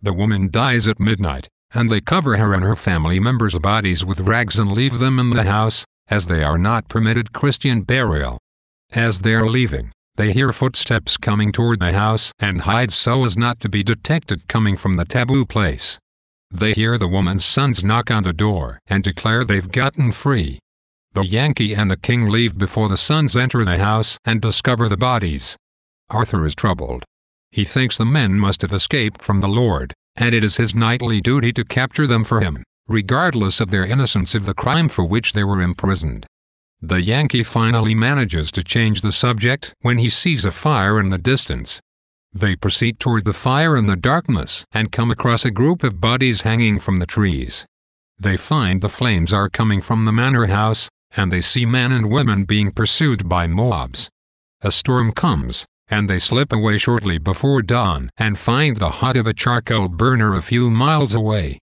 The woman dies at midnight, and they cover her and her family members' bodies with rags and leave them in the house, as they are not permitted Christian burial. As they are leaving, they hear footsteps coming toward the house and hide so as not to be detected coming from the taboo place. They hear the woman's sons knock on the door and declare they've gotten free. The Yankee and the king leave before the sons enter the house and discover the bodies. Arthur is troubled. He thinks the men must have escaped from the Lord, and it is his knightly duty to capture them for him, regardless of their innocence of the crime for which they were imprisoned. The Yankee finally manages to change the subject when he sees a fire in the distance. They proceed toward the fire in the darkness and come across a group of bodies hanging from the trees. They find the flames are coming from the manor house, and they see men and women being pursued by mobs. A storm comes, and they slip away shortly before dawn and find the hut of a charcoal burner a few miles away.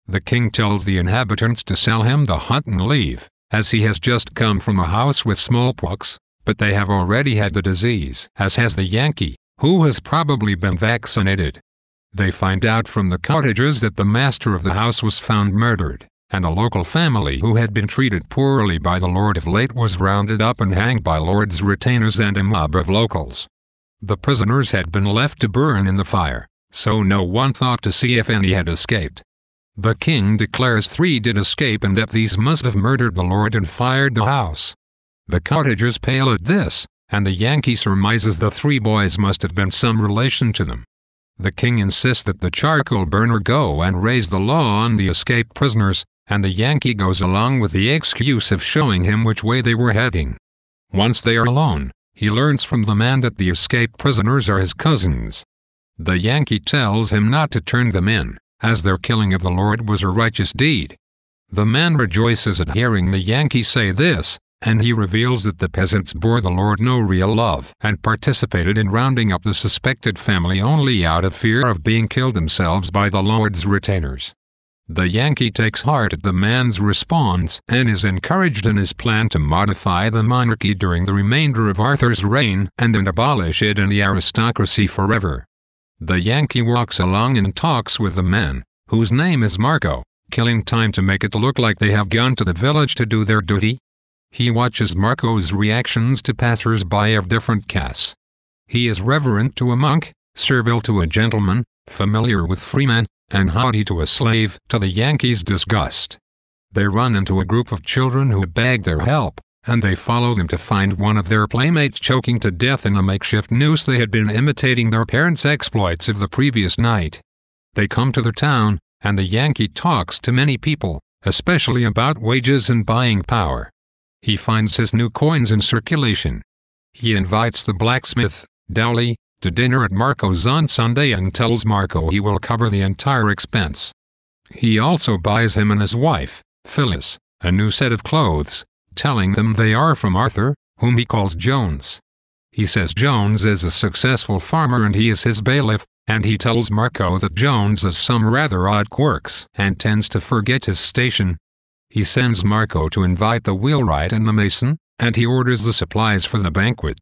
The king tells the inhabitants to sell him the hut and leave, as he has just come from a house with smallpox, but they have already had the disease, as has the Yankee, who has probably been vaccinated. They find out from the cottagers that the master of the house was found murdered, and a local family who had been treated poorly by the lord of late was rounded up and hanged by lord's retainers and a mob of locals. The prisoners had been left to burn in the fire, so no one thought to see if any had escaped. The king declares 3 did escape and that these must have murdered the lord and fired the house. The cottagers pale at this, and the Yankee surmises the 3 boys must have been some relation to them. The king insists that the charcoal burner go and raise the law on the escaped prisoners, and the Yankee goes along with the excuse of showing him which way they were heading. Once they are alone, he learns from the man that the escaped prisoners are his cousins. The Yankee tells him not to turn them in, as their killing of the Lord was a righteous deed. The man rejoices at hearing the Yankee say this, and he reveals that the peasants bore the Lord no real love and participated in rounding up the suspected family only out of fear of being killed themselves by the Lord's retainers. The Yankee takes heart at the man's response and is encouraged in his plan to modify the monarchy during the remainder of Arthur's reign and then abolish it and the aristocracy forever. The Yankee walks along and talks with the man, whose name is Marco, killing time to make it look like they have gone to the village to do their duty. He watches Marco's reactions to passers-by of different castes. He is reverent to a monk, servile to a gentleman, familiar with freemen, and haughty to a slave, to the Yankee's disgust. They run into a group of children who beg their help, and they follow them to find one of their playmates choking to death in a makeshift noose they had been imitating their parents' exploits of the previous night. They come to the town, and the Yankee talks to many people, especially about wages and buying power. He finds his new coins in circulation. He invites the blacksmith, Dowley, to dinner at Marco's on Sunday and tells Marco he will cover the entire expense. He also buys him and his wife, Phyllis, a new set of clothes, telling them they are from Arthur, whom he calls Jones. He says Jones is a successful farmer and he is his bailiff, and he tells Marco that Jones has some rather odd quirks and tends to forget his station. He sends Marco to invite the wheelwright and the mason, and he orders the supplies for the banquet.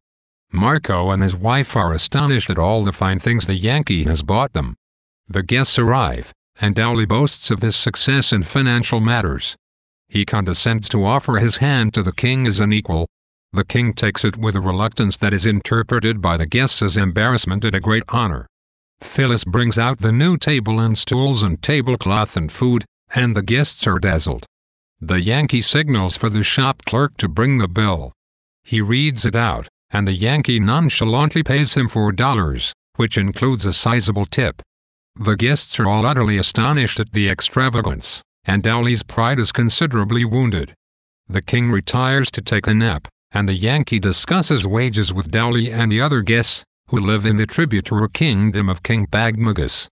Marco and his wife are astonished at all the fine things the Yankee has bought them. The guests arrive, and Dowley boasts of his success in financial matters. He condescends to offer his hand to the king as an equal. The king takes it with a reluctance that is interpreted by the guests as embarrassment at a great honor. Phyllis brings out the new table and stools and tablecloth and food, and the guests are dazzled. The Yankee signals for the shop clerk to bring the bill. He reads it out, and the Yankee nonchalantly pays him $4, which includes a sizable tip. The guests are all utterly astonished at the extravagance, and Dowley's pride is considerably wounded. The king retires to take a nap, and the Yankee discusses wages with Dowley and the other guests, who live in the tributary kingdom of King Bagmagus.